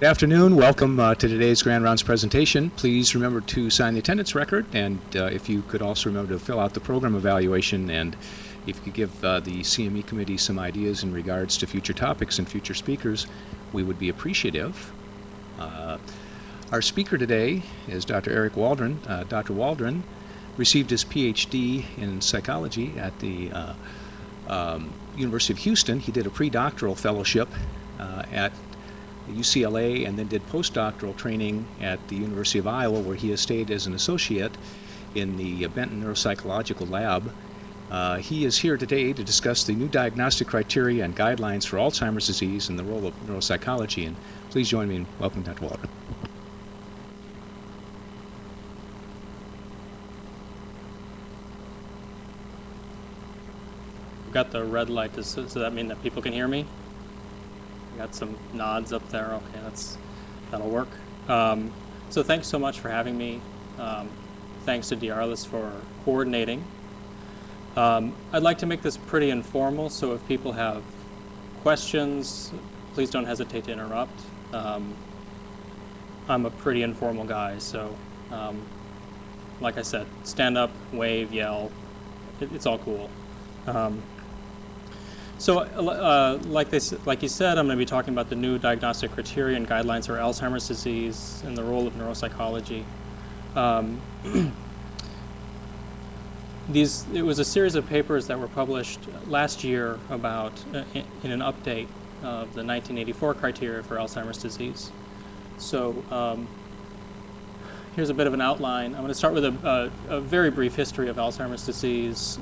Good afternoon. Welcome to today's Grand Rounds presentation. Please remember to sign the attendance record, and if you could also remember to fill out the program evaluation, and if you could give the CME committee some ideas in regards to future topics and future speakers, we would be appreciative. Our speaker today is Dr. Eric Waldron. Dr. Waldron received his PhD in psychology at the University of Houston. He did a pre-doctoral fellowship at UCLA and then did postdoctoral training at the University of Iowa, where he has stayed as an associate in the Benton Neuropsychological Lab. He is here today to discuss the new diagnostic criteria and guidelines for Alzheimer's disease and the role of neuropsychology. And please join me in welcoming Dr. Waldron. Got the red light. Does that mean that people can hear me? Got some nods up there. Okay, that'll work. So thanks so much for having me. Thanks to Diarlis for coordinating. I'd like to make this pretty informal, so if people have questions, please don't hesitate to interrupt. I'm a pretty informal guy, so like I said, stand up, wave, yell. It's all cool. So, like you said, I'm going to be talking about the new diagnostic criteria and guidelines for Alzheimer's disease and the role of neuropsychology. It was a series of papers that were published last year about in an update of the 1984 criteria for Alzheimer's disease. So, here's a bit of an outline. I'm going to start with a very brief history of Alzheimer's disease.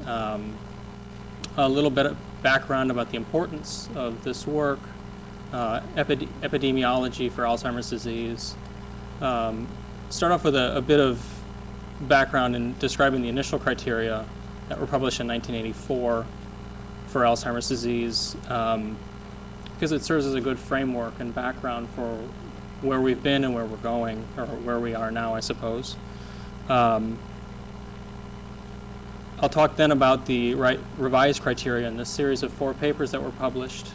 A little bit of background about the importance of this work, epidemiology for Alzheimer's disease. Start off with a bit of background in describing the initial criteria that were published in 1984 for Alzheimer's disease, because it serves as a good framework and background for where we've been and where we're going, or where we are now, I suppose. I'll talk then about the revised criteria in this series of 4 papers that were published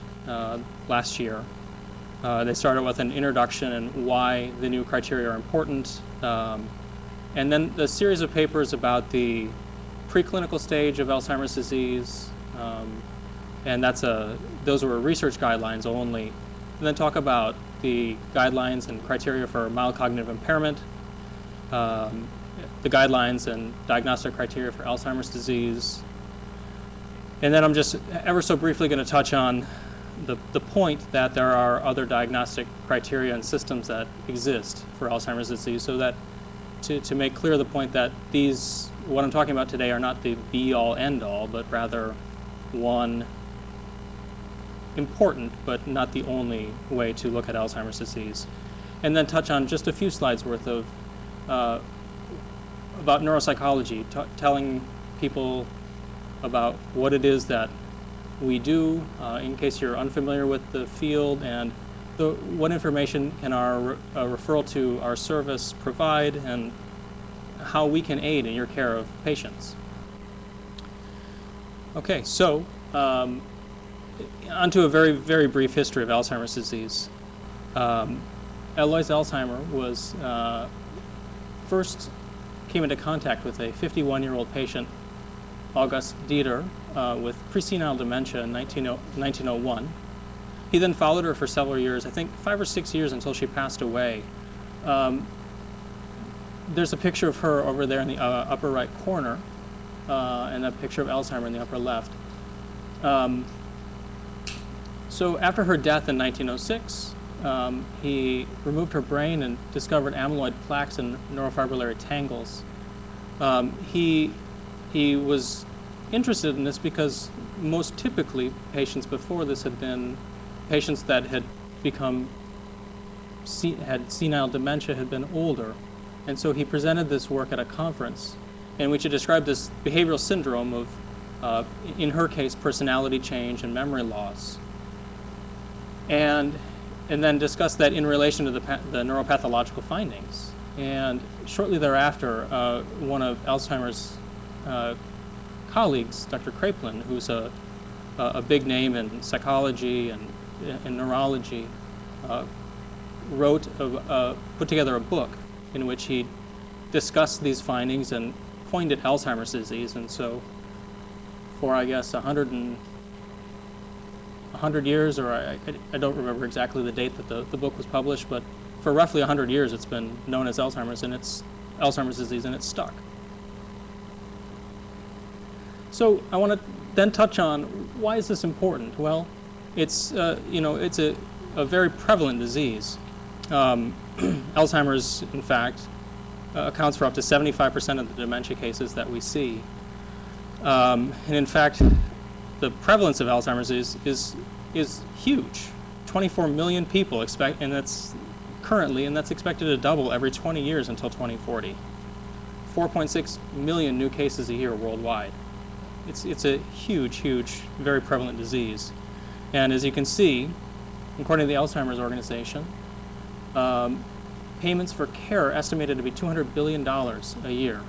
last year. They started with an introduction and why the new criteria are important, and then the series of papers about the preclinical stage of Alzheimer's disease, and those were research guidelines only. And then talk about the guidelines and criteria for mild cognitive impairment, the guidelines and diagnostic criteria for Alzheimer's disease. And then I'm just ever so briefly going to touch on the point that there are other diagnostic criteria and systems that exist for Alzheimer's disease, so that to make clear the point that what I'm talking about today are not the be-all, end-all, but rather one important but not the only way to look at Alzheimer's disease. And then touch on just a few slides worth of about neuropsychology, telling people about what it is that we do, in case you're unfamiliar with the field, and what information can our referral to our service provide, and how we can aid in your care of patients. Okay, so onto a very, very brief history of Alzheimer's disease. Alois Alzheimer was first came into contact with a 51-year-old patient, August Dieter, with presenile dementia in 1901. He then followed her for several years, I think 5 or 6 years, until she passed away. There's a picture of her over there in the upper right corner, and a picture of Alzheimer in the upper left. So after her death in 1906, he removed her brain and discovered amyloid plaques and neurofibrillary tangles. He was interested in this because most typically patients before this had been patients that had senile dementia, had been older. And so he presented this work at a conference in which he described this behavioral syndrome of, in her case, personality change and memory loss. And then discussed that in relation to the neuropathological findings. And shortly thereafter, one of Alzheimer's colleagues, Dr. Kraepelin, who's a big name in psychology and in neurology, put together a book in which he discussed these findings and coined it Alzheimer's disease. And so for, I guess, 100 years, or I don't remember exactly the date that the book was published, but for roughly 100 years it's been known as Alzheimer's, and it's Alzheimer's disease, and it's stuck. So I want to then touch on, why is this important? Well, it's it's a very prevalent disease. Alzheimer's, in fact, accounts for up to 75% of the dementia cases that we see. And in fact, the prevalence of Alzheimer's is huge. 24 million people expect, and that's expected to double every 20 years until 2040. 4.6 million new cases a year worldwide. It's a huge, very prevalent disease. And as you can see, according to the Alzheimer's Organization, payments for care are estimated to be $200 billion a year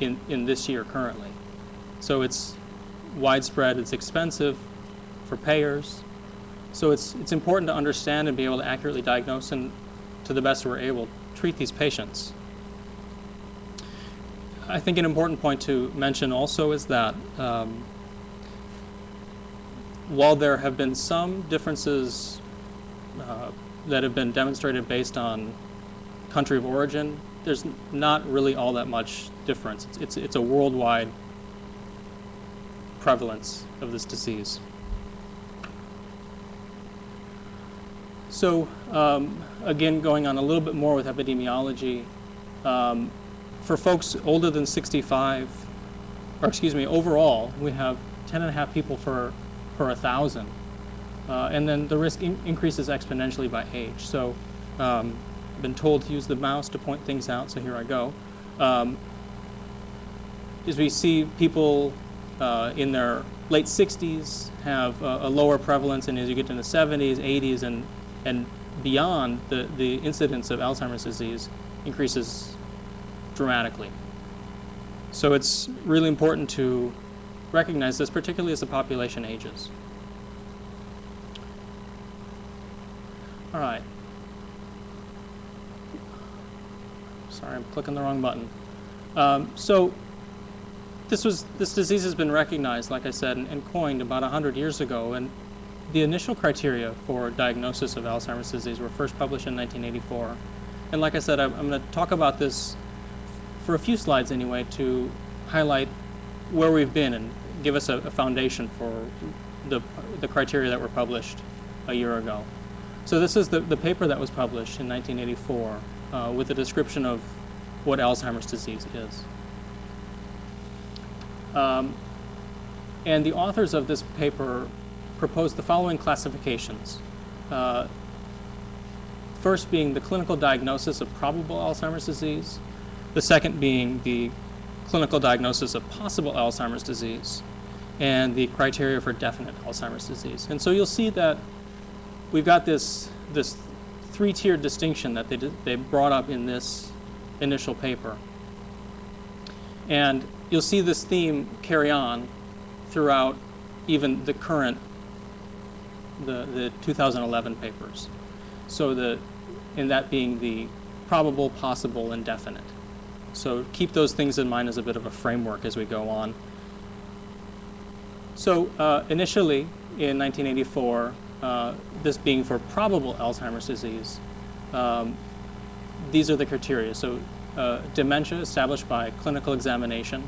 in this year currently. So it's widespread, it's expensive for payers. So it's important to understand and be able to accurately diagnose and, to the best we're able, treat these patients. I think an important point to mention also is that while there have been some differences that have been demonstrated based on country of origin, there's not really all that much difference. It's a worldwide prevalence of this disease. So again, going on a little bit more with epidemiology, for folks older than 65, or excuse me, overall, we have 10.5 people per 1,000. And then the risk increases exponentially by age. So I've been told to use the mouse to point things out, so here I go. As we see people in their late 60s have a lower prevalence, and as you get into the 70s, 80s, and beyond, the incidence of Alzheimer's disease increases dramatically. So it's really important to recognize this, particularly as the population ages. All right. Sorry, I'm clicking the wrong button. So this disease has been recognized, like I said, and coined about 100 years ago. And the initial criteria for diagnosis of Alzheimer's disease were first published in 1984. And like I said, I'm going to talk about this for a few slides anyway to highlight where we've been and give us a foundation for the criteria that were published a year ago. So this is the paper that was published in 1984 with a description of what Alzheimer's disease is. And the authors of this paper proposed the following classifications. First being the clinical diagnosis of probable Alzheimer's disease. The second being the clinical diagnosis of possible Alzheimer's disease. And the criteria for definite Alzheimer's disease. And so you'll see that we've got this three-tiered distinction that they brought up in this initial paper. And you'll see this theme carry on throughout even the current, the 2011 papers. So in that being the probable, possible, and definite. So keep those things in mind as a bit of a framework as we go on. So initially in 1984, this being for probable Alzheimer's disease, these are the criteria. So dementia established by clinical examination,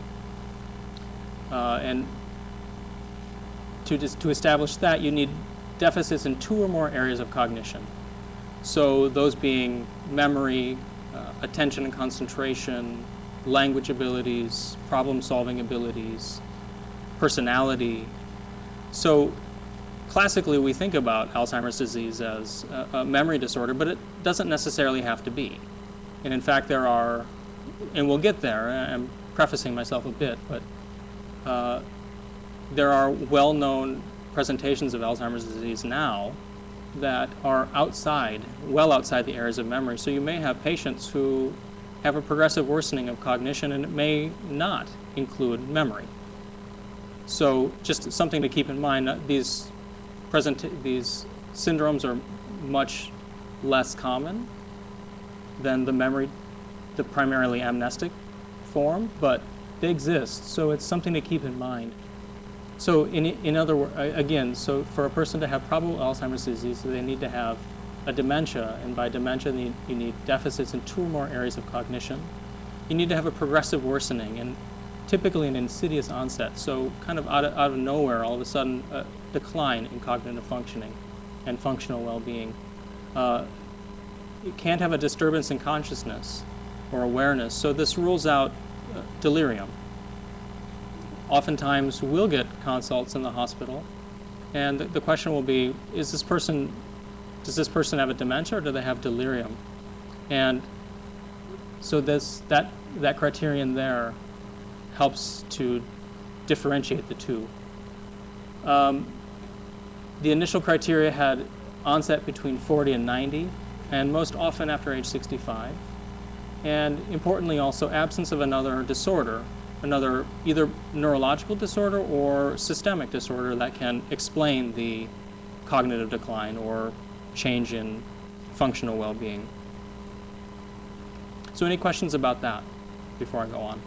and to establish that, you need deficits in 2 or more areas of cognition. So those being memory, attention and concentration, language abilities, problem-solving abilities, personality. So classically, we think about Alzheimer's disease as a memory disorder, but it doesn't necessarily have to be. And in fact, there are, and we'll get there, I'm prefacing myself a bit, but there are well-known presentations of Alzheimer's disease now that are well outside the areas of memory. So you may have patients who have a progressive worsening of cognition, and it may not include memory. So just something to keep in mind, these syndromes are much less common than the primarily amnestic form, but they exist, so it's something to keep in mind. So in other words, again, so for a person to have probable Alzheimer's disease, they need to have a dementia, and by dementia you need deficits in 2 or more areas of cognition. You need to have a progressive worsening, and typically an insidious onset, so kind of out of nowhere, all of a sudden, a decline in cognitive functioning and functional well-being. You can't have a disturbance in consciousness or awareness, so this rules out delirium. Oftentimes we'll get consults in the hospital, and the question will be, does this person have a dementia or do they have delirium? And so that criterion there helps to differentiate the two. The initial criteria had onset between 40 and 90, and most often after age 65. And importantly also, absence of another disorder, another either neurological disorder or systemic disorder that can explain the cognitive decline or change in functional well-being. So any questions about that before I go on?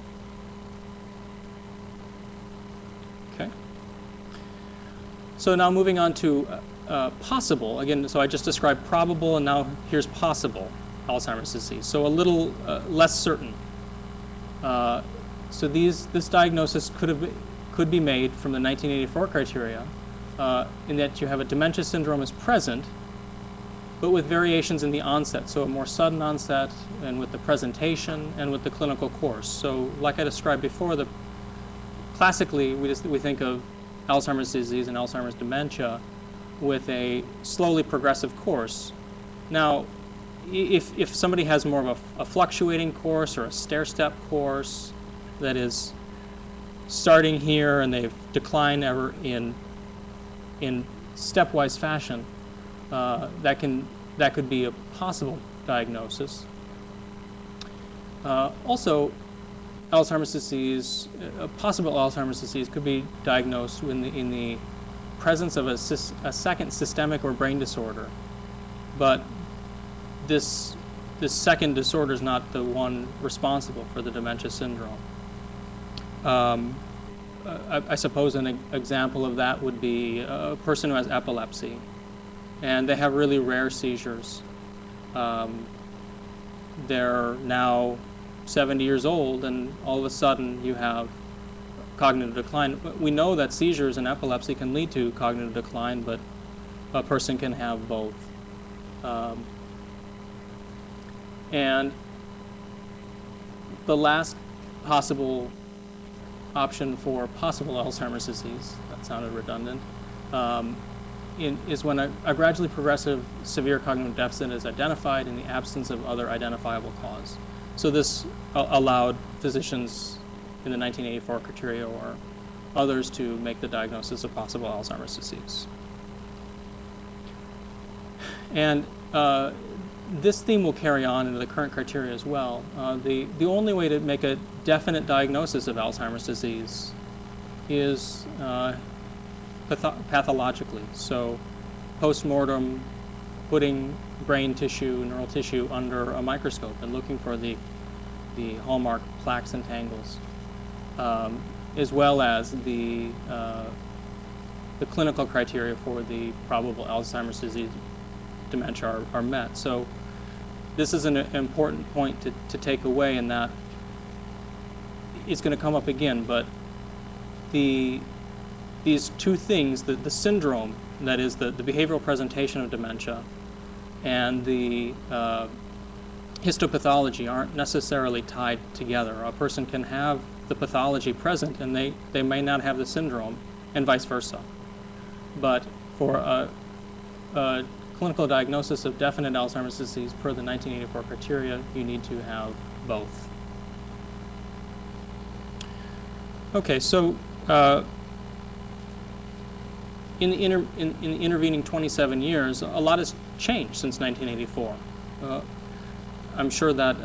Okay. So now moving on to possible. Again, so I just described probable, and now here's possible Alzheimer's disease. So a little less certain. So this diagnosis could be made from the 1984 criteria in that you have a dementia syndrome is present, but with variations in the onset, so a more sudden onset, and with the presentation, and with the clinical course. So like I described before, classically we think of Alzheimer's disease and Alzheimer's dementia with a slowly progressive course. Now, if somebody has more of a fluctuating course or a stair-step course that is starting here and they've declined ever in stepwise fashion, that could be a possible diagnosis. Also, Alzheimer's disease, possible Alzheimer's disease could be diagnosed in the presence of a second systemic or brain disorder, but this second disorder is not the one responsible for the dementia syndrome. I suppose an example of that would be a person who has epilepsy, and they have really rare seizures. They're now 70 years old, and all of a sudden you have cognitive decline. We know that seizures and epilepsy can lead to cognitive decline, but a person can have both. And the last possible option for possible Alzheimer's disease, that sounded redundant, is when a gradually progressive severe cognitive deficit is identified in the absence of other identifiable cause. So this allowed physicians in the 1984 criteria or others to make the diagnosis of possible Alzheimer's disease. And this theme will carry on into the current criteria as well. The only way to make a definite diagnosis of Alzheimer's disease is pathologically. So post-mortem, putting brain tissue, neural tissue under a microscope and looking for the hallmark plaques and tangles, as well as the clinical criteria for the probable Alzheimer's disease dementia are met. So this is an important point to take away, in that it's going to come up again, but these two things, the syndrome, that is the behavioral presentation of dementia, and the histopathology aren't necessarily tied together. A person can have the pathology present and they may not have the syndrome, and vice versa. But for a clinical diagnosis of definite Alzheimer's disease per the 1984 criteria, you need to have both. Okay, so in the intervening 27 years, a lot has changed since 1984. I'm sure that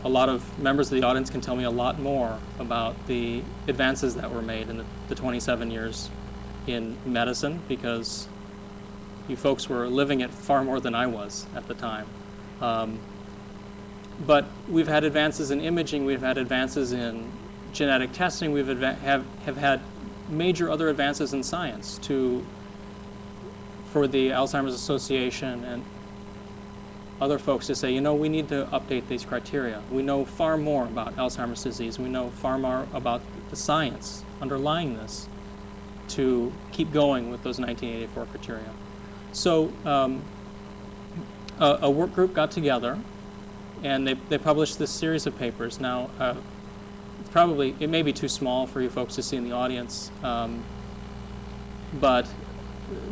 a lot of members of the audience can tell me a lot more about the advances that were made in the 27 years in medicine, because you folks were living it far more than I was at the time. But we've had advances in imaging, we've had advances in genetic testing, have had major other advances in science for the Alzheimer's Association and other folks to say, you know, we need to update these criteria. We know far more about Alzheimer's disease. We know far more about the science underlying this to keep going with those 1984 criteria. So a work group got together and they published this series of papers. Now, it may be too small for you folks to see in the audience, but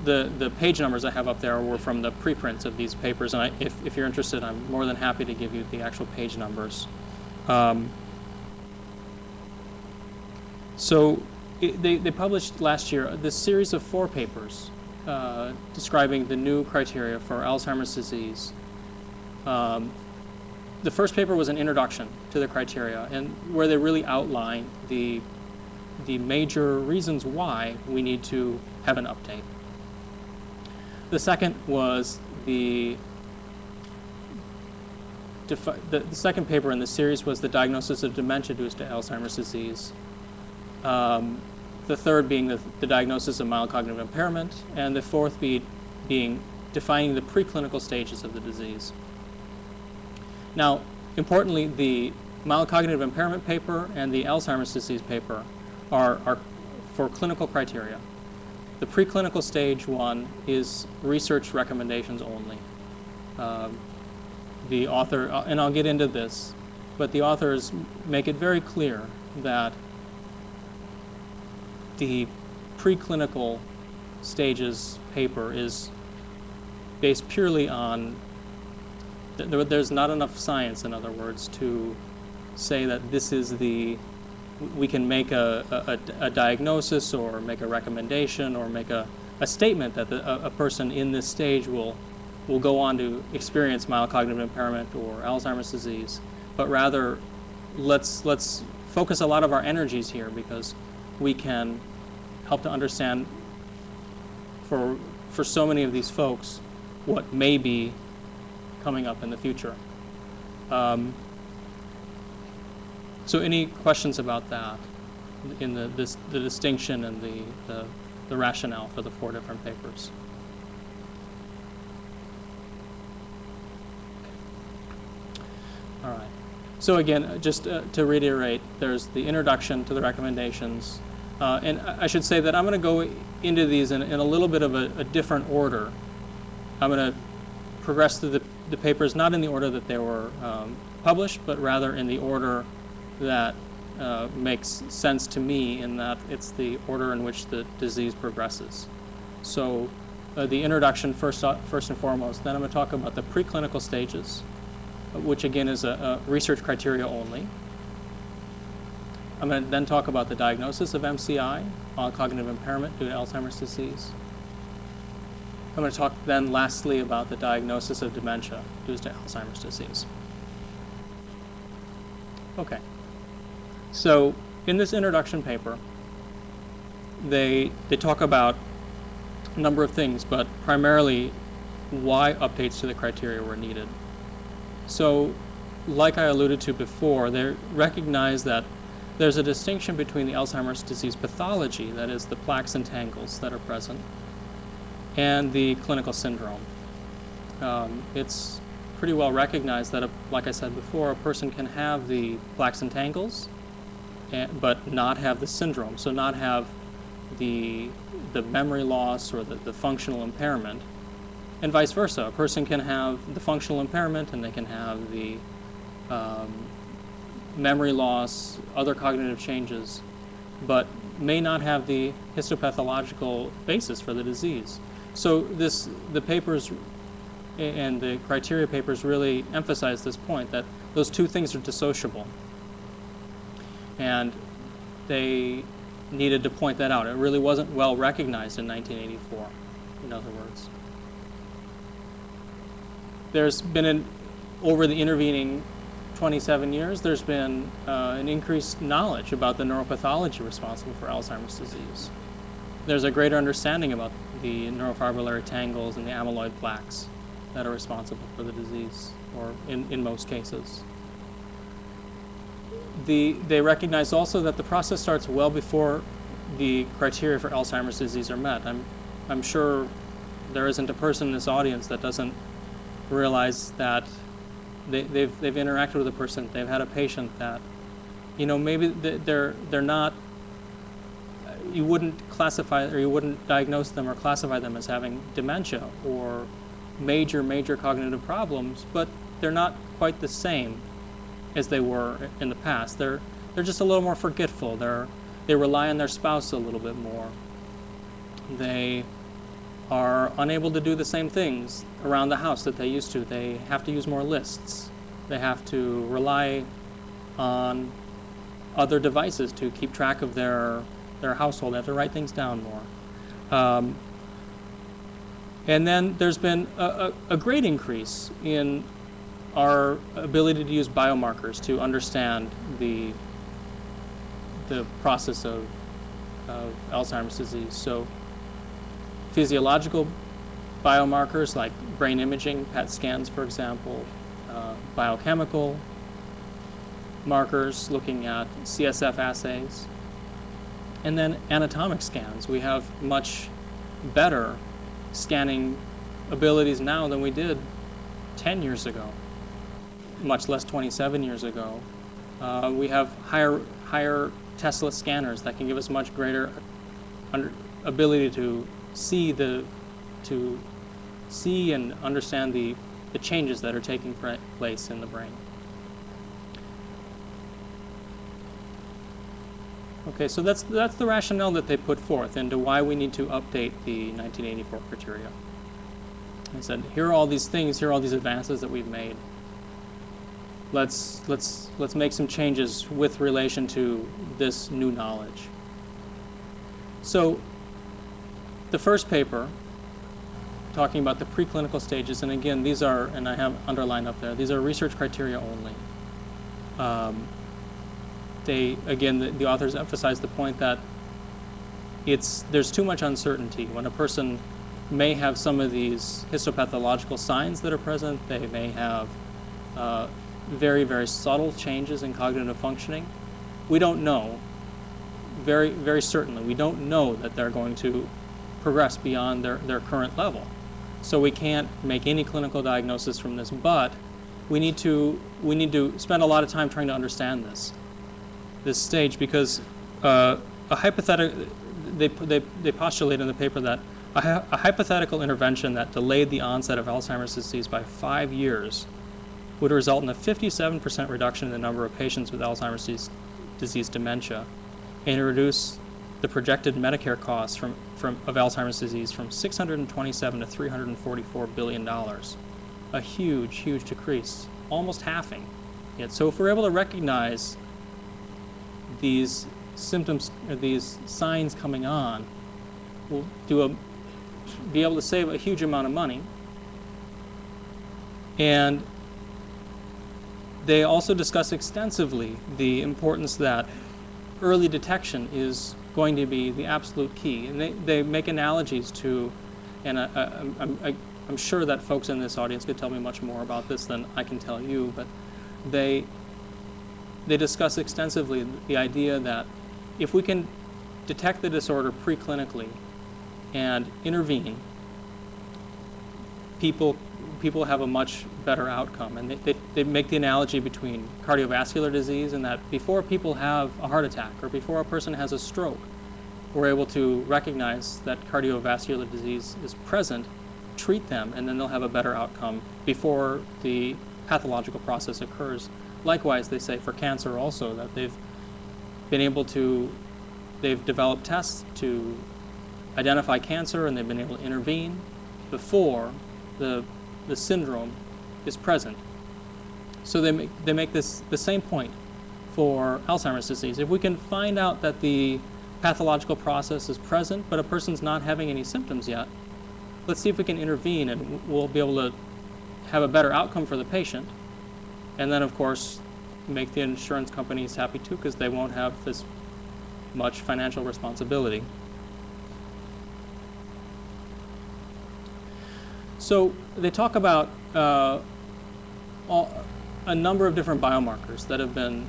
the page numbers I have up there were from the preprints of these papers, and if you're interested, I'm more than happy to give you the actual page numbers. They published last year this series of 4 papers describing the new criteria for Alzheimer's disease. The first paper was an introduction to the criteria, and where they really outline the major reasons why we need to have an update. The second was the second paper in the series was the diagnosis of dementia due to Alzheimer's disease. The third being the diagnosis of mild cognitive impairment, and the fourth being defining the preclinical stages of the disease. Now, importantly, the mild cognitive impairment paper and the Alzheimer's disease paper are for clinical criteria. The preclinical stage one is research recommendations only. The author, and I'll get into this, but the authors make it very clear that the preclinical stages paper is based purely on, there's not enough science, in other words, to say that this is we can make a diagnosis or make a recommendation or make a statement that a person in this stage will go on to experience mild cognitive impairment or Alzheimer's disease, but rather let's focus a lot of our energies here because we can help to understand for so many of these folks what may be coming up in the future. So any questions about that in the distinction and the rationale for the 4 different papers? All right. So again, just to reiterate, there's the introduction to the recommendations. And I should say that I'm going to go into these in a little bit of a different order. I'm going to progress through the papers not in the order that they were published, but rather in the order that makes sense to me, in that it's the order in which the disease progresses. So the introduction first and foremost, then I'm going to talk about the preclinical stages, which again is a research criteria only. I'm going to then talk about the diagnosis of MCI, mild cognitive impairment due to Alzheimer's disease. I'm going to talk then lastly about the diagnosis of dementia due to Alzheimer's disease. Okay. So in this introduction paper, they talk about a number of things, but primarily why updates to the criteria were needed. So like I alluded to before, they recognize that there's a distinction between the Alzheimer's disease pathology, that is the plaques and tangles that are present, and the clinical syndrome. It's pretty well recognized that, like I said before, a person can have the plaques and tangles, but not have the syndrome, so not have the memory loss or the functional impairment, and vice versa. A person can have the functional impairment and they can have the memory loss, other cognitive changes, but may not have the histopathological basis for the disease. So the papers and the criteria papers really emphasize this point, that those two things are dissociable. And they needed to point that out. It really wasn't well recognized in 1984, in other words. There's been over the intervening 27 years, there's been an increased knowledge about the neuropathology responsible for Alzheimer's disease. There's a greater understanding about the neurofibrillary tangles and the amyloid plaques. that are responsible for the disease, or in most cases. They recognize also that the process starts well before the criteria for Alzheimer's disease are met. I'm sure there isn't a person in this audience that doesn't realize that they've interacted with a person, they've had a patient that, maybe they're not, you wouldn't classify or you wouldn't diagnose them or classify them as having dementia or major cognitive problems, but they're not quite the same as they were in the past. They're just a little more forgetful. They rely on their spouse a little bit more. They are unable to do the same things around the house that they used to. They have to use more lists. They have to rely on other devices to keep track of their household. They have to write things down more. And then there's been a great increase in our ability to use biomarkers to understand the process of Alzheimer's disease. So physiological biomarkers like brain imaging, PET scans, for example, biochemical markers looking at CSF assays, and then anatomic scans. We have much better scanning abilities now than we did 10 years ago, much less 27 years ago. We have higher Tesla scanners that can give us much greater ability to see and understand the changes that are taking place in the brain. Okay, so that's the rationale that they put forth into why we need to update the 1984 criteria. They said, here are all these things, here are all these advances that we've made. Let's make some changes with relation to this new knowledge. So the first paper, talking about the preclinical stages, and again, these are, and I have underlined up there, these are research criteria only. The authors emphasize the point that there's too much uncertainty. When a person may have some of these histopathological signs that are present, they may have very subtle changes in cognitive functioning. We don't know, very certainly, we don't know that they're going to progress beyond their current level. So we can't make any clinical diagnosis from this, but we need to spend a lot of time trying to understand this stage, because a hypothetical, they postulate in the paper that a hypothetical intervention that delayed the onset of Alzheimer's disease by 5 years would result in a 57% reduction in the number of patients with Alzheimer's disease dementia, and reduce the projected Medicare costs of Alzheimer's disease from $627 to $344 billion. A huge decrease, almost halving it. So if we're able to recognize these symptoms, or these signs coming on, we'll be able to save a huge amount of money. And they also discuss extensively the importance that early detection is going to be the absolute key. And they make analogies to, and I'm sure that folks in this audience could tell me much more about this than I can tell you, but they discuss extensively the idea that if we can detect the disorder preclinically and intervene, people have a much better outcome. And they make the analogy between cardiovascular disease, and that before people have a heart attack or before a person has a stroke, we're able to recognize that cardiovascular disease is present, treat them, and then they'll have a better outcome before the pathological process occurs. Likewise, they say for cancer also, that they've developed tests to identify cancer, and they've been able to intervene before the syndrome is present. So they make the same point for Alzheimer's disease. If we can find out that the pathological process is present, but a person's not having any symptoms yet, let's see if we can intervene, and we'll be able to have a better outcome for the patient. And then, of course, make the insurance companies happy too, because they won't have this much financial responsibility. So they talk about a number of different biomarkers that have been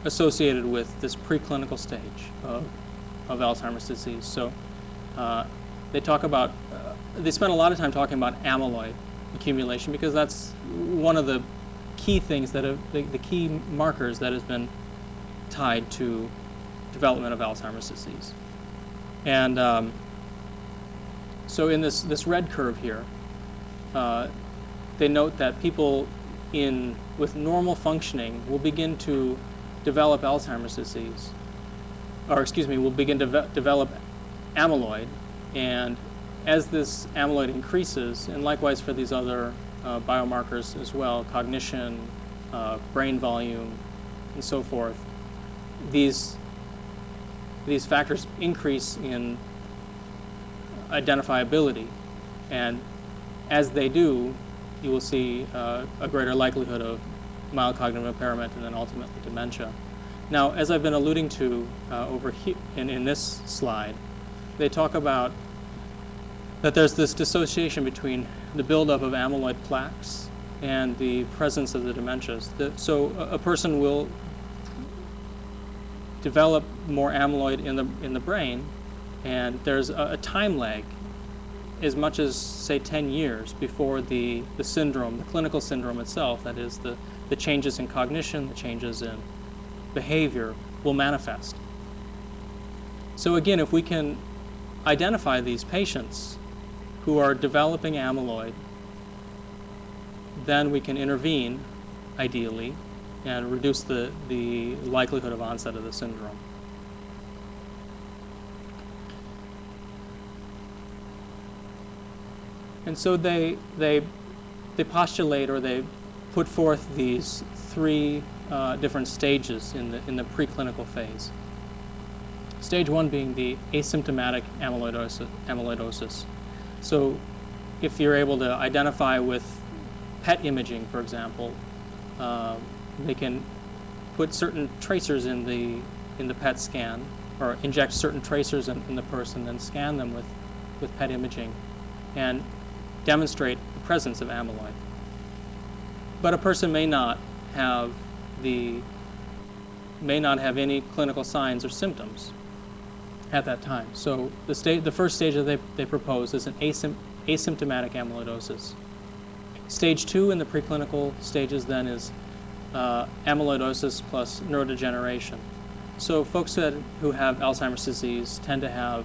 associated with this preclinical stage of Alzheimer's disease. So they talk about, they spend a lot of time talking about amyloid accumulation because that's one of the key things that have, the key markers that has been tied to development of Alzheimer's disease. And so in this red curve here, they note that people with normal functioning will begin to develop Alzheimer's disease, or excuse me, will begin to develop amyloid. And as this amyloid increases, and likewise for these other biomarkers as well, cognition, brain volume, and so forth, these factors increase in identifiability. And as they do, you will see a greater likelihood of mild cognitive impairment and then ultimately dementia. Now, as I've been alluding to over here in this slide, they talk about that there's this dissociation between the buildup of amyloid plaques and the presence of the dementias. So a person will develop more amyloid in the brain, and there's a time lag as much as, say, 10 years before the syndrome, the clinical syndrome itself, that is the changes in cognition, the changes in behavior, will manifest. So again, if we can identify these patients who are developing amyloid, then we can intervene, ideally, and reduce the likelihood of onset of the syndrome. And so they postulate, or they put forth these three different stages in the preclinical phase. Stage one being the asymptomatic amyloidosis. So if you're able to identify with PET imaging, for example, they can put certain tracers in the PET scan, or inject certain tracers in the person and scan them with PET imaging and demonstrate the presence of amyloid. But a person may not have any clinical signs or symptoms at that time. So the first stage that they propose is an asymptomatic amyloidosis. Stage two in the preclinical stages then is amyloidosis plus neurodegeneration. So folks who have Alzheimer's disease tend to have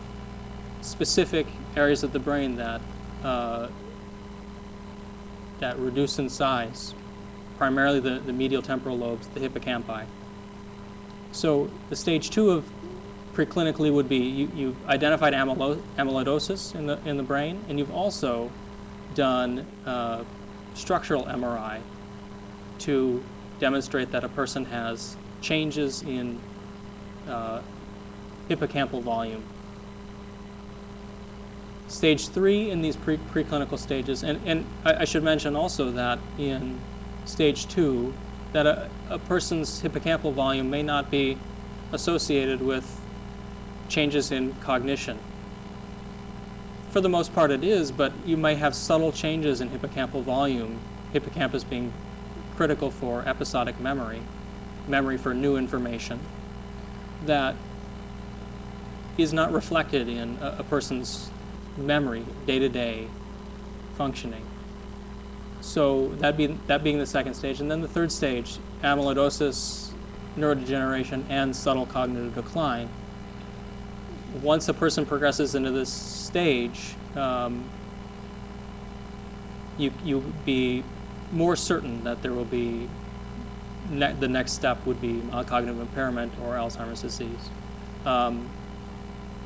specific areas of the brain that reduce in size, primarily the medial temporal lobes, the hippocampi. So the stage two of preclinically would be you've identified amyloidosis in the brain, and you've also done structural MRI to demonstrate that a person has changes in hippocampal volume. Stage three in these preclinical stages, and I should mention also that in stage two, that a person's hippocampal volume may not be associated with changes in cognition. For the most part it is, but you may have subtle changes in hippocampal volume, hippocampus being critical for episodic memory for new information, that is not reflected in a person's memory, day-to-day functioning. So that being the second stage. And then the third stage, amyloidosis, neurodegeneration, and subtle cognitive decline. Once a person progresses into this stage, you be more certain that there will be the next step would be mild cognitive impairment or Alzheimer's disease.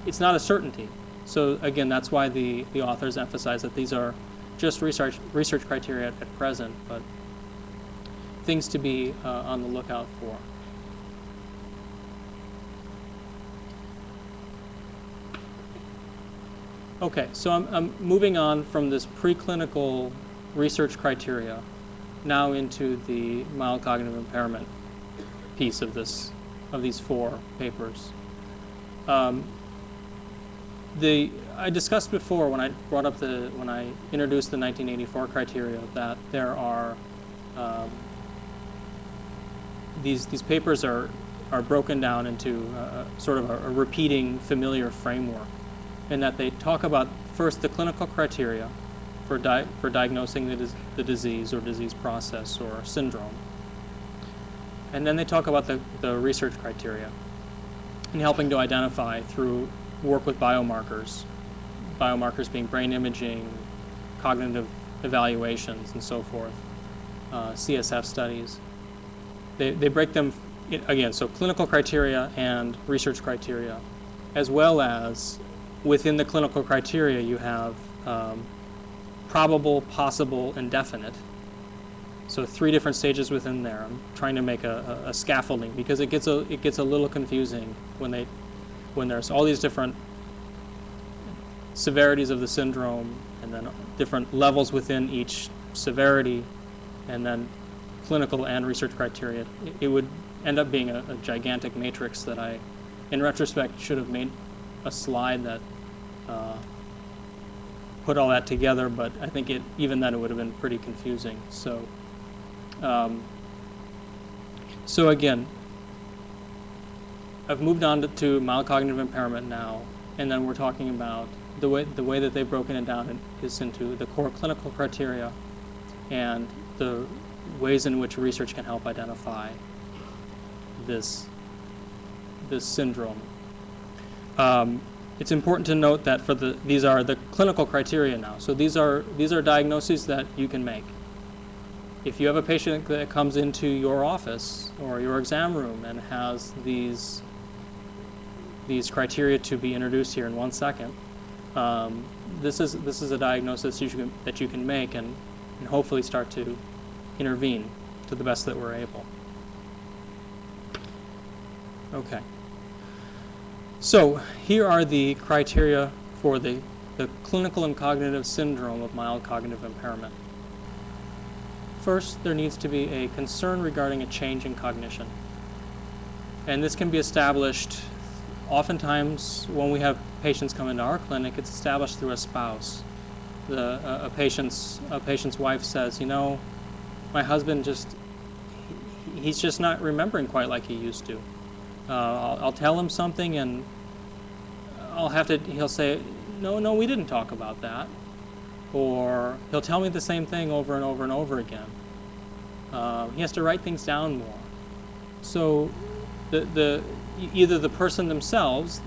It's not a certainty. So again, that's why the authors emphasize that these are just research criteria at present, but things to be on the lookout for. Okay, so I'm moving on from this preclinical research criteria now into the mild cognitive impairment piece of these four papers. I discussed before when I introduced the 1984 criteria that there are these papers are broken down into sort of a repeating familiar framework, in that they talk about first the clinical criteria for diagnosing the disease or disease process or syndrome, and then they talk about the research criteria and helping to identify through work with biomarkers being brain imaging, cognitive evaluations, and so forth, CSF studies. They break them, again, so clinical criteria and research criteria, as well as within the clinical criteria you have probable, possible, and definite. So 3 different stages within there. I'm trying to make a scaffolding because it gets a little confusing when there's all these different severities of the syndrome and then different levels within each severity, and then clinical and research criteria. It would end up being a gigantic matrix that I, in retrospect, should have made a slide that put all that together, but I think even then it would have been pretty confusing. So again, I've moved on to mild cognitive impairment now, and then we're talking about the way that they've broken it down is into the core clinical criteria and the ways in which research can help identify this syndrome. It's important to note that these are the clinical criteria now. So these are diagnoses that you can make. If you have a patient that comes into your office or your exam room and has these criteria to be introduced here in 1 second, this is a diagnosis that you can make and hopefully start to intervene to the best that we're able. Okay. So here are the criteria for the clinical and cognitive syndrome of mild cognitive impairment. First, there needs to be a concern regarding a change in cognition. And this can be established oftentimes when we have patients come into our clinic. It's established through a spouse. A patient's wife says, my husband he's just not remembering quite like he used to. I'll tell him something and he'll say, no, we didn't talk about that. Or he'll tell me the same thing over and over and over again. He has to write things down more. So either the person themselves,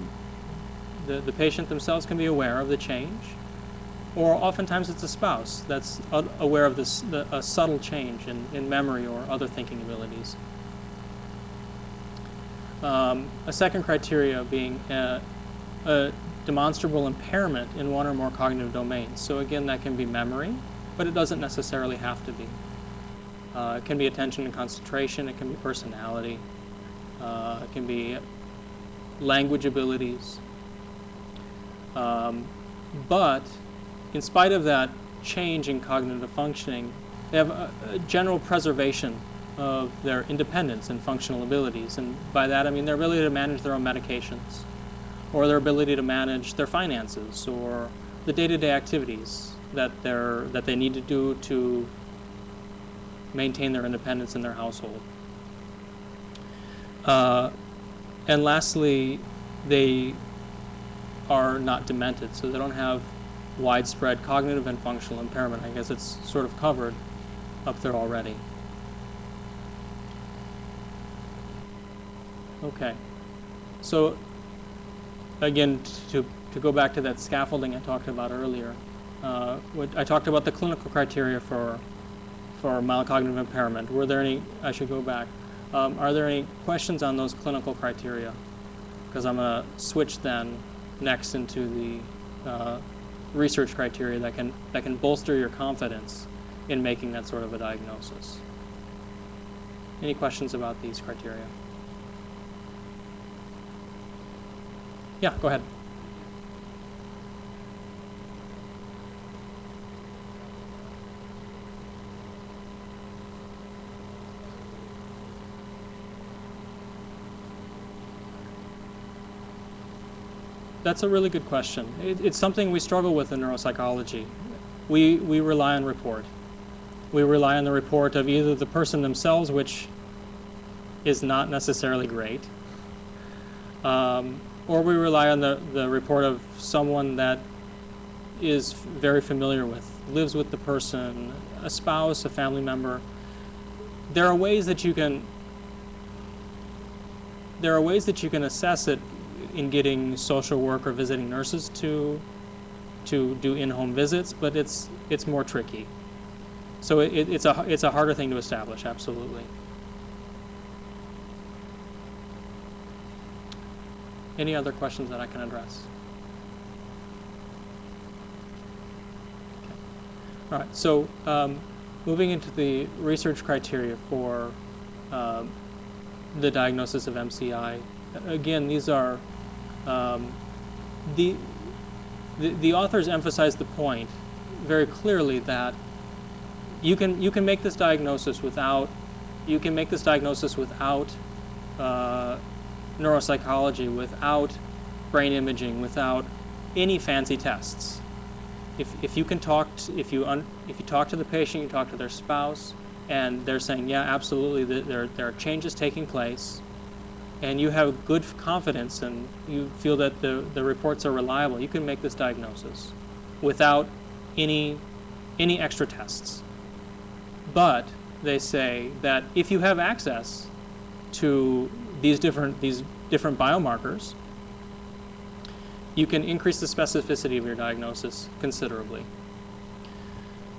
the patient themselves can be aware of the change, or oftentimes it's a spouse that's aware of a subtle change in memory or other thinking abilities. A second criteria being a demonstrable impairment in one or more cognitive domains. So again, that can be memory, but it doesn't necessarily have to be. It can be attention and concentration, it can be personality, it can be language abilities. But in spite of that change in cognitive functioning, they have a general preservation of their independence and functional abilities. And by that I mean their ability to manage their own medications, or their ability to manage their finances, or the day-to-day activities that they need to do to maintain their independence in their household. And lastly, they are not demented, so they don't have widespread cognitive and functional impairment. I guess it's sort of covered up there already. Okay, so again, to go back to that scaffolding I talked about earlier, I talked about the clinical criteria for mild cognitive impairment. Were there any? I should go back. Are there any questions on those clinical criteria? Because I'm going to switch then next into the research criteria that can bolster your confidence in making that sort of a diagnosis. Any questions about these criteria? Yeah, go ahead. That's a really good question. It's something we struggle with in neuropsychology. We rely on report. We rely on the report of either the person themselves, which is not necessarily great, or we rely on the report of someone that is very familiar with, lives with the person, a spouse, a family member. There are ways that you can assess it in getting social work or visiting nurses to do in-home visits, but it's more tricky. So it's a harder thing to establish, absolutely. Any other questions that I can address? Okay. All right, so moving into the research criteria for the diagnosis of MCI. Again, these are the authors emphasize the point very clearly that you can make this diagnosis without neuropsychology, without brain imaging, without any fancy tests. If you talk to the patient, you talk to their spouse, and they're saying, yeah, absolutely, there are changes taking place, and you have good confidence and you feel that the reports are reliable, you can make this diagnosis without any extra tests. But they say that if you have access to these different biomarkers, you can increase the specificity of your diagnosis considerably.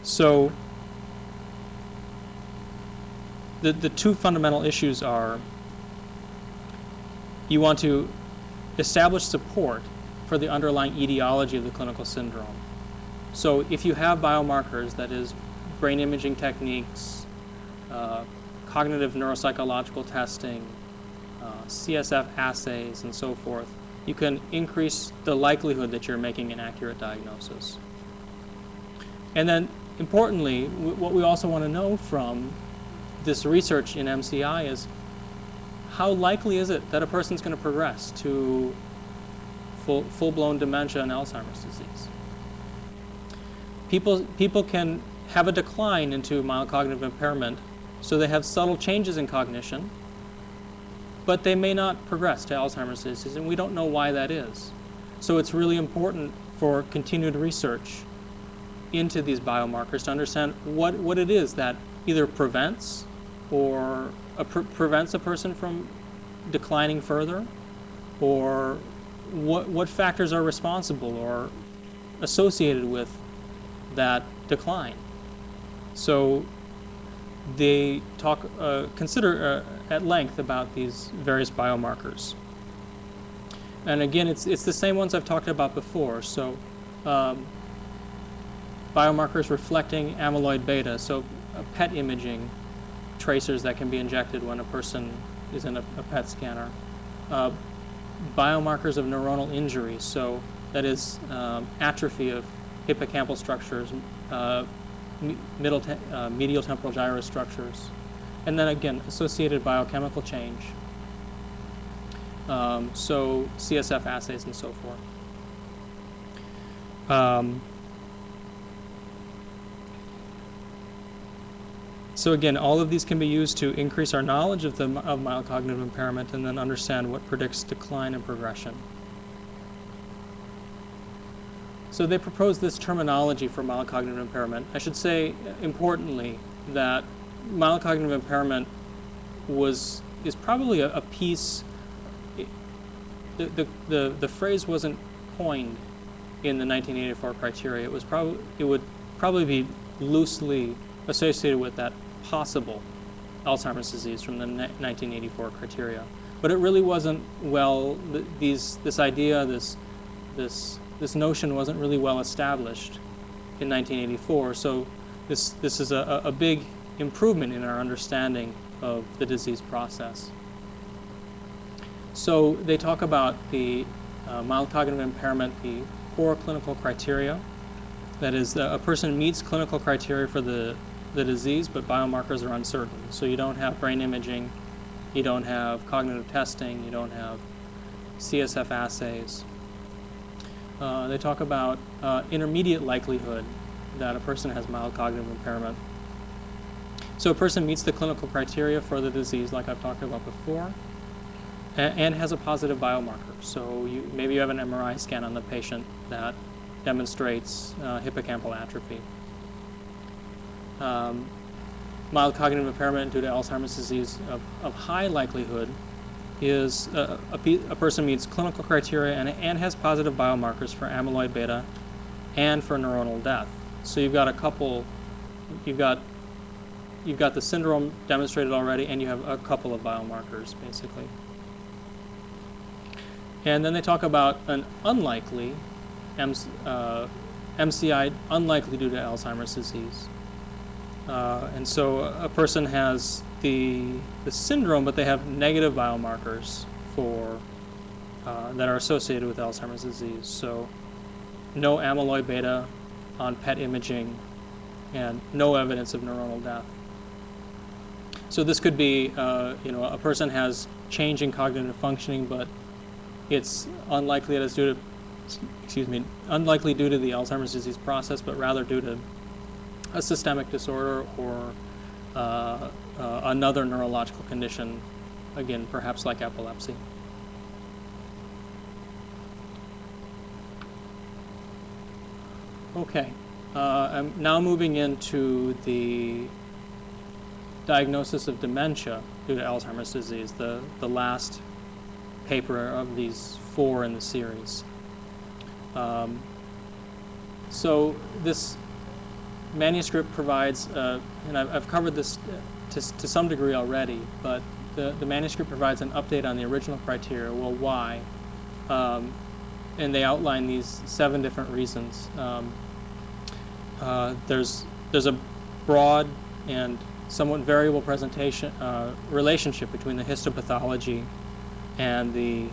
So the two fundamental issues are, you want to establish support for the underlying etiology of the clinical syndrome. So if you have biomarkers, that is brain imaging techniques, cognitive neuropsychological testing, CSF assays, and so forth, you can increase the likelihood that you're making an accurate diagnosis. And then, importantly, what we also want to know from this research in MCI is, how likely is it that a person's going to progress to full-blown dementia and Alzheimer's disease? People can have a decline into mild cognitive impairment, so they have subtle changes in cognition, but they may not progress to Alzheimer's disease, and we don't know why that is. So it's really important for continued research into these biomarkers to understand what it is that either prevents or prevents a person from declining further, or what factors are responsible or associated with that decline. So they consider at length about these various biomarkers. And again, it's the same ones I've talked about before. So biomarkers reflecting amyloid beta, so PET imaging tracers that can be injected when a person is in a PET scanner. Biomarkers of neuronal injury, so that is atrophy of hippocampal structures, medial temporal gyrus structures, and then again associated biochemical change, so CSF assays and so forth. So again, all of these can be used to increase our knowledge of mild cognitive impairment and then understand what predicts decline and progression. So they propose this terminology for mild cognitive impairment. I should say, importantly, that mild cognitive impairment is probably a piece. The phrase wasn't coined in the 1984 criteria. It would probably be loosely associated with that possible Alzheimer's disease from the 1984 criteria, but it really wasn't this notion wasn't really well established in 1984. So this is a big improvement in our understanding of the disease process. So they talk about the mild cognitive impairment, the 4 clinical criteria. That is, a person meets clinical criteria for the disease, but biomarkers are uncertain. So you don't have brain imaging, you don't have cognitive testing, you don't have CSF assays. they talk about intermediate likelihood that a person has mild cognitive impairment. So a person meets the clinical criteria for the disease, like I've talked about before, and has a positive biomarker. So maybe you have an MRI scan on the patient that demonstrates hippocampal atrophy. Mild cognitive impairment due to Alzheimer's disease of high likelihood is a person meets clinical criteria and has positive biomarkers for amyloid beta and for neuronal death. So you've got a couple, you've got the syndrome demonstrated already, and you have a couple of biomarkers, basically. And then they talk about an unlikely, MCI, unlikely due to Alzheimer's disease. And so a person has the syndrome, but they have negative biomarkers for that are associated with Alzheimer's disease. So no amyloid beta on PET imaging, and no evidence of neuronal death. So this could be, a person has change in cognitive functioning, but it's unlikely that it's due to, unlikely due to the Alzheimer's disease process, but rather due to a systemic disorder or another neurological condition, again, perhaps like epilepsy. Okay, I'm now moving into the diagnosis of dementia due to Alzheimer's disease, the last paper of these 4 in the series. So this manuscript provides, and I've covered this to some degree already, but the manuscript provides an update on the original criteria. Well, why? And they outline these 7 different reasons. There's a broad and somewhat variable relationship between the histopathology and the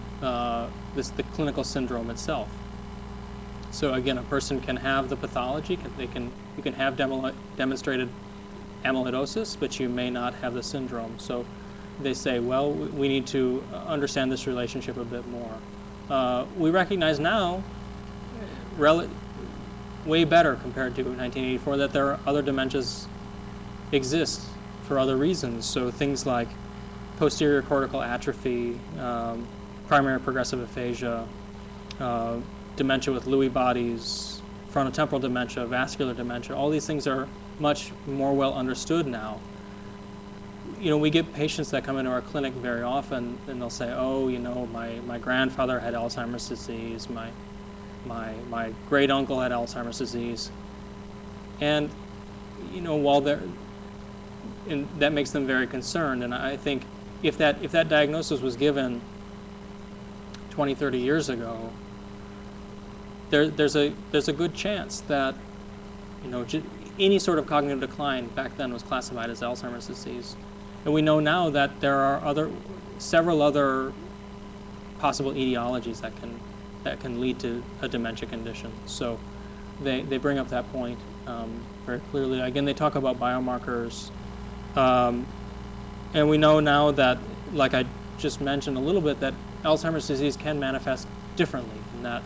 clinical syndrome itself. So again, a person can have the pathology. You can have demonstrated amyloidosis, but you may not have the syndrome. So they say, well, we need to understand this relationship a bit more. We recognize now, way better compared to 1984, that there are other dementias exist for other reasons. So things like posterior cortical atrophy, primary progressive aphasia, dementia with Lewy bodies, frontotemporal dementia, vascular dementia. All these things are much more well understood now. We get patients that come into our clinic very often, and they'll say, oh, my grandfather had Alzheimer's disease, my great uncle had Alzheimer's disease. And, while that makes them very concerned. And I think if that diagnosis was given 20, 30 years ago, there's a good chance that any sort of cognitive decline back then was classified as Alzheimer's disease. And we know now that there are several other possible etiologies that can lead to a dementia condition. So they bring up that point very clearly. Again, they talk about biomarkers. And we know now that, like I just mentioned a little bit, that Alzheimer's disease can manifest differently, and that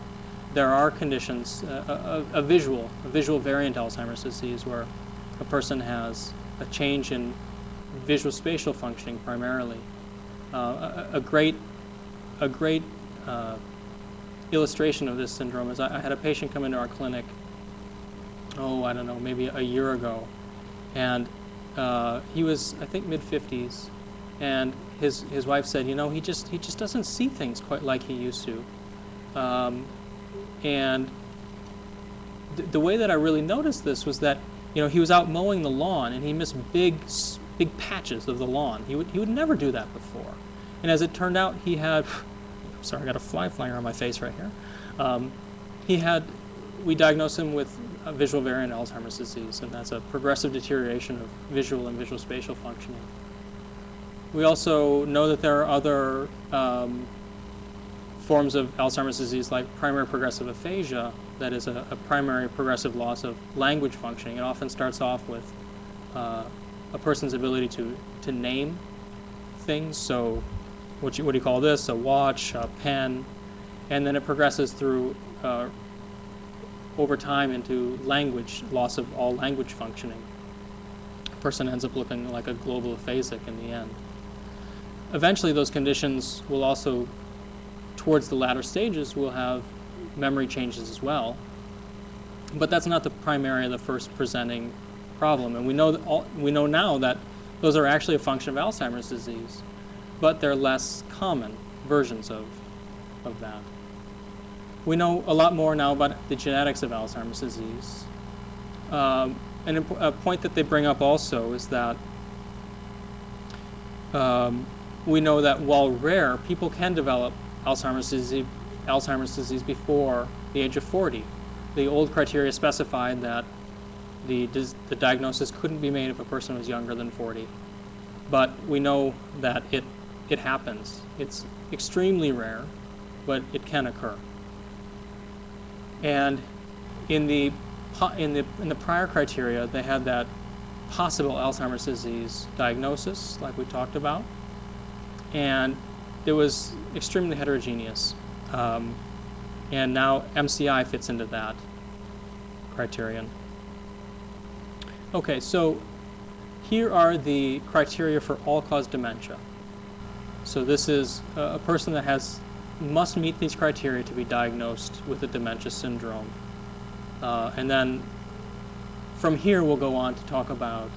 there are conditions, a visual variant Alzheimer's disease, where a person has a change in visual spatial functioning primarily. A great illustration of this syndrome is I had a patient come into our clinic, I don't know, maybe a year ago, and he was, I think, mid-50s, and his wife said, he just doesn't see things quite like he used to. And the way that I really noticed this was that, he was out mowing the lawn, and he missed big patches of the lawn. He would never do that before. And as it turned out, he had, sorry, I got a fly flying around my face right here. We diagnosed him with a visual variant Alzheimer's disease, and that's a progressive deterioration of visual and visual spatial functioning. We also know that there are other forms of Alzheimer's disease, like primary progressive aphasia, that is a primary progressive loss of language functioning. It often starts off with a person's ability to name things. So what do you call this? A watch, a pen, and then it progresses through over time into language, loss of all language functioning. A person ends up looking like a global aphasic in the end. Eventually, those conditions will also, towards the latter stages, will have memory changes as well. But that's not the primary or the first presenting problem. And we know now that those are actually a function of Alzheimer's disease, but they're less common versions of that. We know a lot more now about the genetics of Alzheimer's disease. And a point that they bring up also is that we know that while rare, people can develop Alzheimer's disease before the age of 40. The old criteria specified that the diagnosis couldn't be made if a person was younger than 40. But we know that it happens. It's extremely rare, but it can occur. And in the prior criteria, they had that possible Alzheimer's disease diagnosis, like we talked about, and it was extremely heterogeneous. And now MCI fits into that criterion. Okay, so here are the criteria for all-cause dementia. So this is a person that must meet these criteria to be diagnosed with a dementia syndrome. And then from here we'll go on to talk about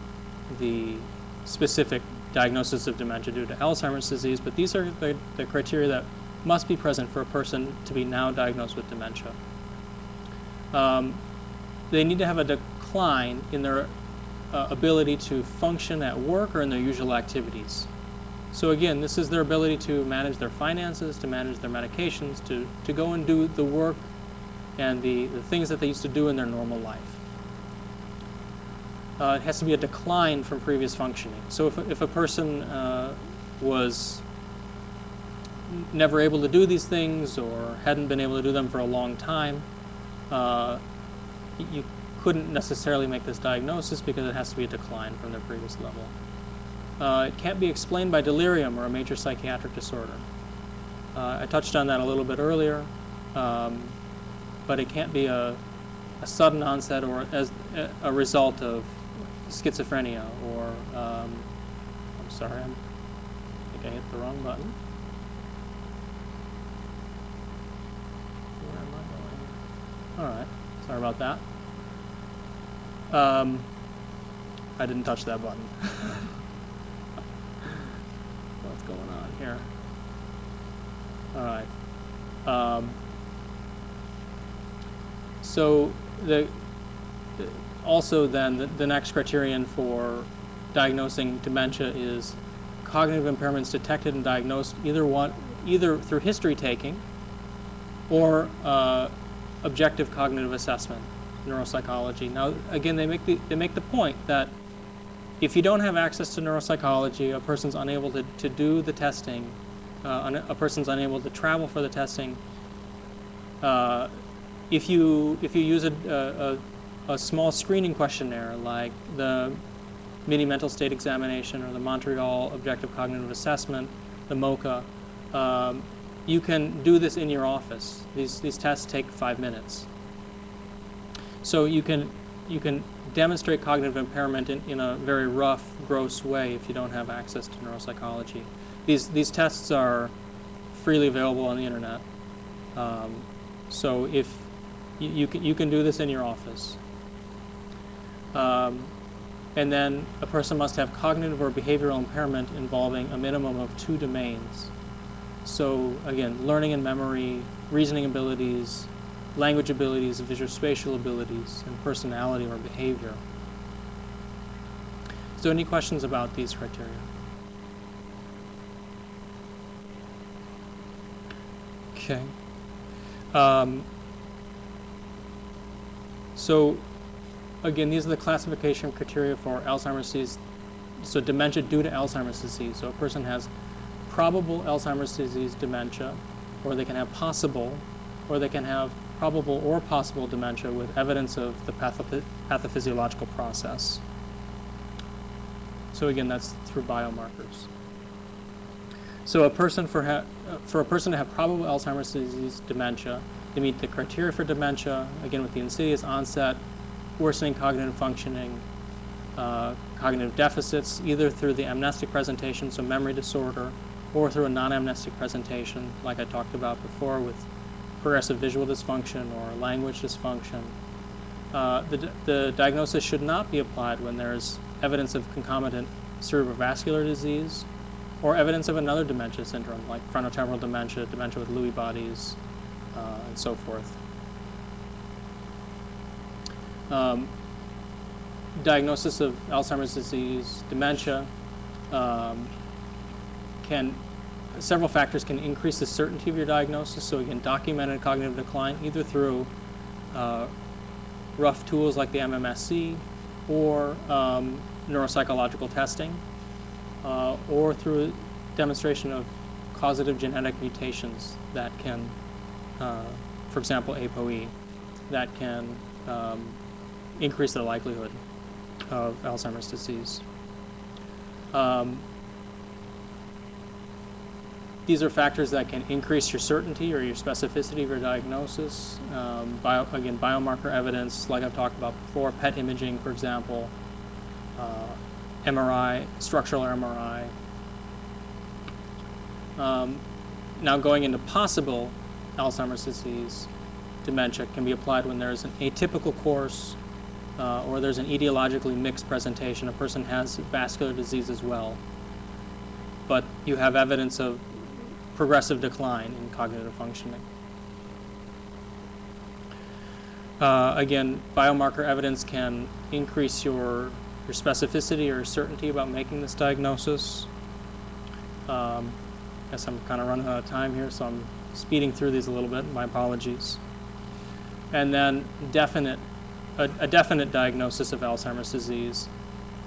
the specific diagnosis of dementia due to Alzheimer's disease, but these are the criteria that must be present for a person to be now diagnosed with dementia. They need to have a decline in their ability to function at work or in their usual activities. So again, this is their ability to manage their finances, to manage their medications, to go and do the work and the things that they used to do in their normal life. It has to be a decline from previous functioning. So if a person was never able to do these things or hadn't been able to do them for a long time, you couldn't necessarily make this diagnosis because it has to be a decline from their previous level. It can't be explained by delirium or a major psychiatric disorder. I touched on that a little bit earlier, but it can't be a sudden onset or as a result of schizophrenia or, I'm sorry, I think I hit the wrong button. Where am I going? All right, sorry about that. I didn't touch that button. What's going on here? All right. So also then the next criterion for diagnosing dementia is cognitive impairments detected and diagnosed either through history taking or objective cognitive assessment, neuropsychology. Now again, they make the point that if you don't have access to neuropsychology, a person's unable to do the testing, a person's unable to travel for the testing. If you use a small screening questionnaire like the Mini Mental State Examination or the Montreal Objective Cognitive Assessment, the MOCA, you can do this in your office. These tests take 5 minutes. So you can demonstrate cognitive impairment in a very rough, gross way if you don't have access to neuropsychology. These tests are freely available on the internet. So if you can do this in your office. And then a person must have cognitive or behavioral impairment involving a minimum of 2 domains. So again, learning and memory, reasoning abilities, language abilities, visual-spatial abilities, and personality or behavior. So any questions about these criteria? Okay. So again, these are the classification criteria for Alzheimer's disease. So dementia due to Alzheimer's disease. So a person has probable Alzheimer's disease dementia, or they can have possible, or they can have probable or possible dementia with evidence of the pathophysiological process. So again, that's through biomarkers. So for a person to have probable Alzheimer's disease dementia, They meet the criteria for dementia, again with the insidious onset, worsening cognitive functioning, cognitive deficits, either through the amnestic presentation, so memory disorder, or through a non-amnestic presentation, like I talked about before, with progressive visual dysfunction or language dysfunction. The diagnosis should not be applied when there's evidence of concomitant cerebrovascular disease or evidence of another dementia syndrome, like frontotemporal dementia, dementia with Lewy bodies, and so forth. Diagnosis of Alzheimer's disease, dementia, several factors can increase the certainty of your diagnosis. So again, documented cognitive decline, either through rough tools like the MMSC or neuropsychological testing, or through demonstration of causative genetic mutations that can, for example, ApoE, that can increase the likelihood of Alzheimer's disease. These are factors that can increase your certainty or your specificity of your diagnosis. Again, biomarker evidence, like I've talked about before, PET imaging, for example, MRI, structural MRI. Now going into possible Alzheimer's disease, dementia can be applied when there's an atypical course or there's an etiologically mixed presentation. A person has vascular disease as well, but you have evidence of progressive decline in cognitive functioning. Again, biomarker evidence can increase your specificity or certainty about making this diagnosis. I guess I'm kind of running out of time here, so I'm speeding through these a little bit. My apologies. And then a definite diagnosis of Alzheimer's disease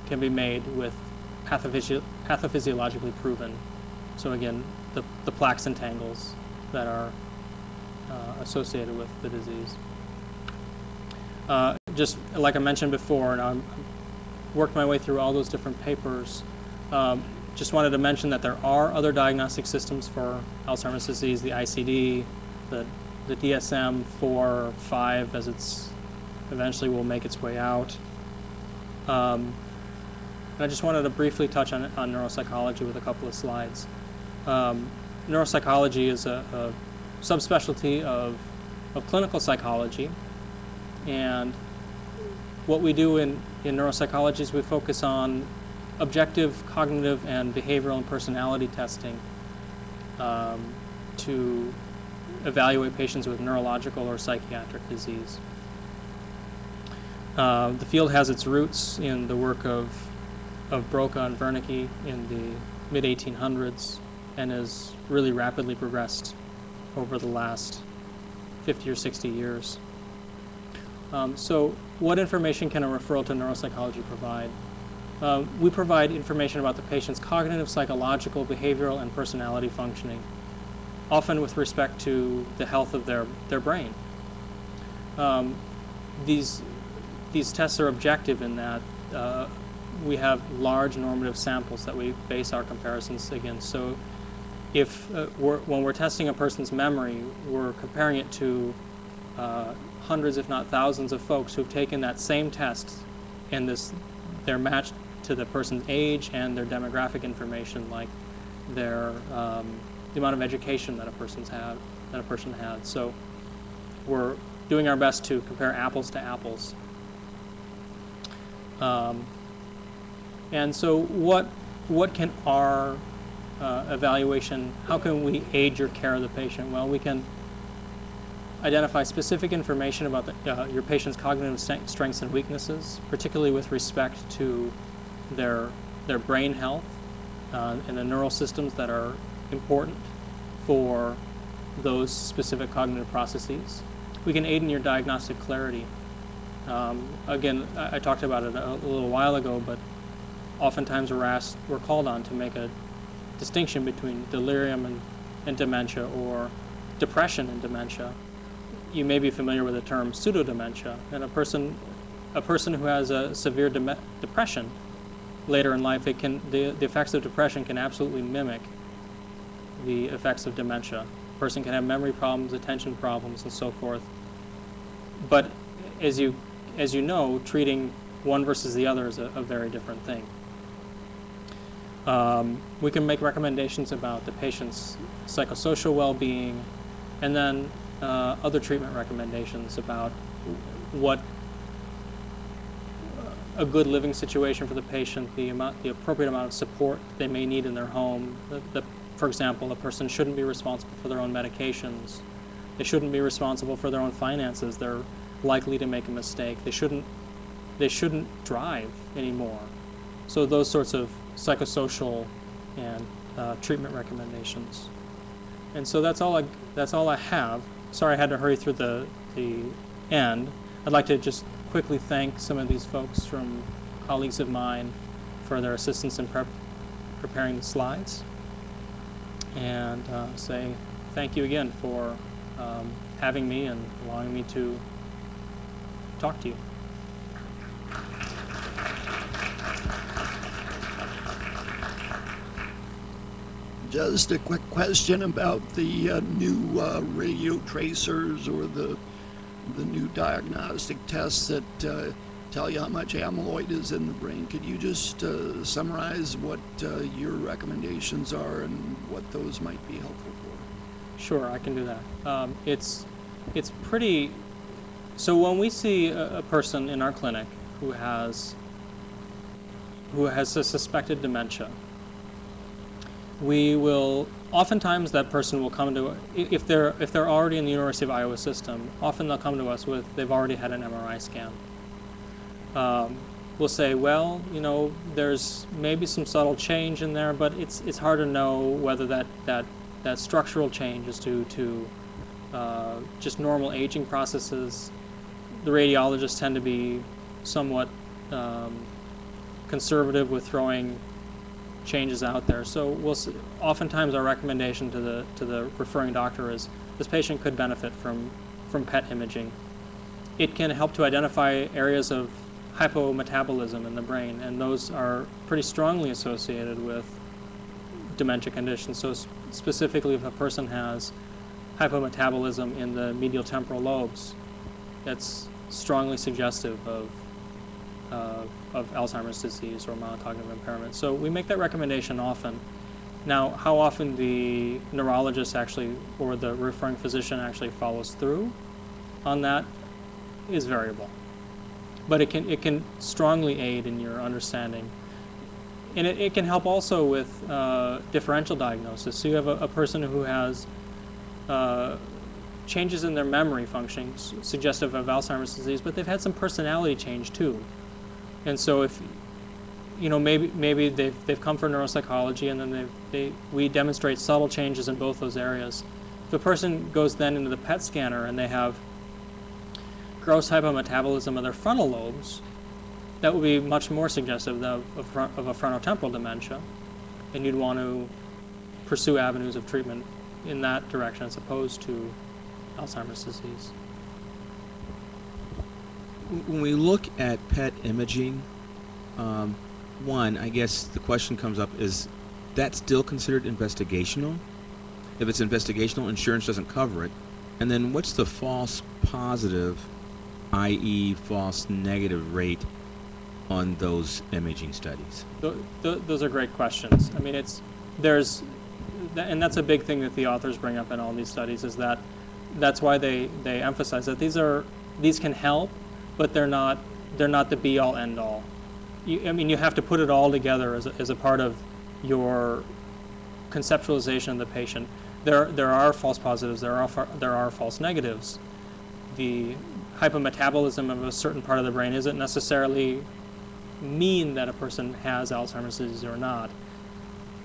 can be made with pathophysiologically proven. So again, the plaques and tangles that are associated with the disease. Just like I mentioned before, and I worked my way through all those different papers, just wanted to mention that there are other diagnostic systems for Alzheimer's disease, the ICD, the DSM-4, 5, as it's eventually will make its way out. And I just wanted to briefly touch on neuropsychology with a couple of slides. Neuropsychology is a subspecialty of clinical psychology, and what we do in neuropsychology is we focus on objective cognitive and behavioral and personality testing to evaluate patients with neurological or psychiatric disease. The field has its roots in the work of Broca and Wernicke in the mid-1800s and has really rapidly progressed over the last 50 or 60 years. So what information can a referral to neuropsychology provide? We provide information about the patient's cognitive, psychological, behavioral, and personality functioning, often with respect to the health of their brain. These tests are objective in that we have large normative samples that we base our comparisons against. So if when we're testing a person's memory, we're comparing it to hundreds, if not thousands, of folks who've taken that same test, and they're matched to the person's age and their demographic information, like the amount of education that a person had. So we're doing our best to compare apples to apples. And so what can our evaluation, how can we aid your care of the patient? Well, we can identify specific information about your patient's cognitive strengths and weaknesses, particularly with respect to their brain health and the neural systems that are important for those specific cognitive processes. We can aid in your diagnostic clarity. Again, I talked about it a little while ago, but oftentimes we're called on to make a distinction between delirium and dementia, or depression and dementia. You may be familiar with the term pseudodementia, and a person who has a severe depression later in life, the effects of depression can absolutely mimic the effects of dementia. A person can have memory problems, attention problems, and so forth. But as you know, treating one versus the other is a very different thing. We can make recommendations about the patient's psychosocial well-being, and then other treatment recommendations about what a good living situation for the patient, the appropriate amount of support they may need in their home. For example, a person shouldn't be responsible for their own medications. They shouldn't be responsible for their own finances. They're likely to make a mistake. They shouldn't drive anymore. So those sorts of psychosocial and treatment recommendations. And so that's all I have. Sorry I had to hurry through the end. I'd like to just quickly thank some of these folks from colleagues of mine for their assistance in preparing the slides, and say thank you again for having me and allowing me to talk to you. Just a quick question about the new radio tracers or the new diagnostic tests that tell you how much amyloid is in the brain. Could you just summarize what your recommendations are and what those might be helpful for? Sure, I can do that. It's pretty. So when we see a person in our clinic who has a suspected dementia, we will oftentimes that person will come to, if they're already in the University of Iowa system, often they'll come to us with they've already had an MRI scan. We'll say, well, you know, there's maybe some subtle change in there, but it's hard to know whether that structural change is due to just normal aging processes. The radiologists tend to be somewhat conservative with throwing changes out there. So oftentimes our recommendation to the referring doctor is this patient could benefit from PET imaging. It can help to identify areas of hypometabolism in the brain, and those are pretty strongly associated with dementia conditions. So specifically, if a person has hypometabolism in the medial temporal lobes, that's strongly suggestive of Alzheimer's disease or mild cognitive impairment. So we make that recommendation often. Now, how often the neurologist actually or the referring physician actually follows through on that is variable. But it can strongly aid in your understanding. And it can help also with differential diagnosis. So you have a person who has changes in their memory functioning suggestive of Alzheimer's disease, but they've had some personality change too. And so if, you know, maybe they've come for neuropsychology and then we demonstrate subtle changes in both those areas. If a person goes then into the PET scanner and they have gross hypometabolism of their frontal lobes, that would be much more suggestive of a frontotemporal dementia, and you'd want to pursue avenues of treatment in that direction as opposed to Alzheimer's disease. When we look at PET imaging, one, I guess the question comes up, is that still considered investigational? If it's investigational, insurance doesn't cover it. And then what's the false positive, i.e. false negative rate on those imaging studies? Those are great questions. I mean, and that's a big thing that the authors bring up in all these studies, is that's why they emphasize that these can help, but they're not the be-all, end-all. I mean, you have to put it all together as a part of your conceptualization of the patient. There are false positives. There are false negatives. The hypometabolism of a certain part of the brain isn't necessarily mean that a person has Alzheimer's disease or not.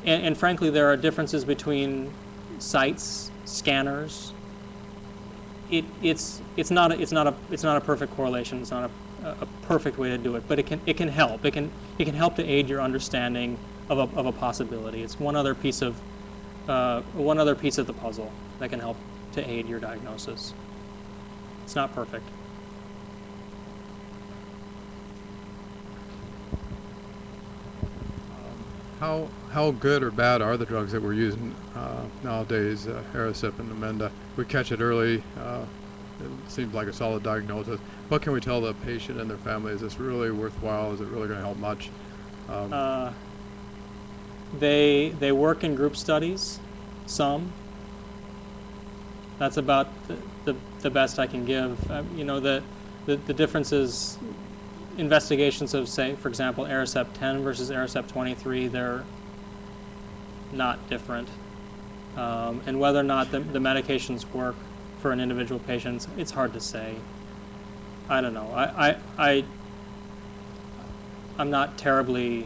And frankly, there are differences between sites, scanners. It's not a perfect correlation. It's not a perfect way to do it, but it can help. It can help to aid your understanding of a possibility. It's one other piece of the puzzle that can help to aid your diagnosis. It's not perfect. how good or bad are the drugs that we're using nowadays, Aricept and Namenda? We catch it early. It seems like a solid diagnosis. What can we tell the patient and their family? Is this really worthwhile? Is it really going to help much? They work in group studies, some. That's about the best I can give. You know, the difference is investigations of, say, for example, Aricept 10 versus Aricept 23, they're not different. And whether or not the medications work for an individual patient, it's hard to say. I don't know. I'm not terribly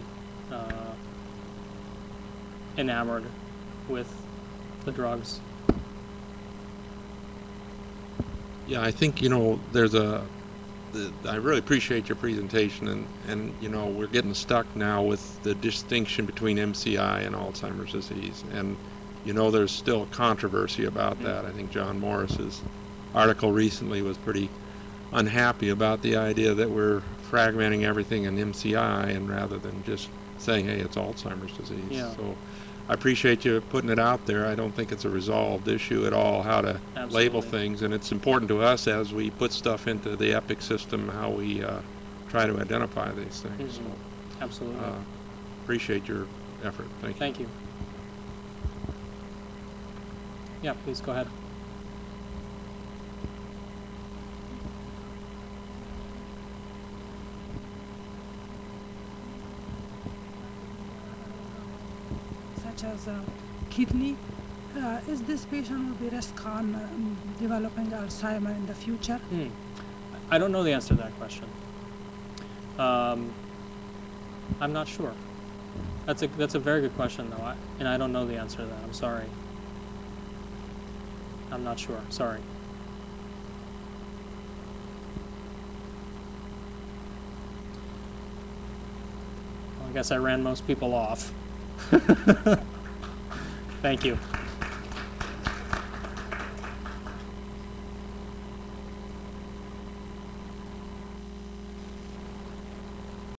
enamored with the drugs. Yeah, I think, you know, I really appreciate your presentation, and you know, we're getting stuck now with the distinction between MCI and Alzheimer's disease, and you know, there's still controversy about that. I think John Morris's article recently was pretty unhappy about the idea that we're fragmenting everything in MCI, and rather than just saying, hey, it's Alzheimer's disease. Yeah. So I appreciate you putting it out there. I don't think it's a resolved issue at all, how to label things, and it's important to us as we put stuff into the EPIC system, how we try to identify these things. Mm-hmm. So, Absolutely. Appreciate your effort. Thank you. Thank you. Yeah, please go ahead. Such as kidney. Is this patient will be risk on developing Alzheimer in the future? I don't know the answer to that question. I'm not sure. That's a very good question, though, and I don't know the answer to that. I'm sorry. I'm not sure. Sorry. Well, I guess I ran most people off. Thank you.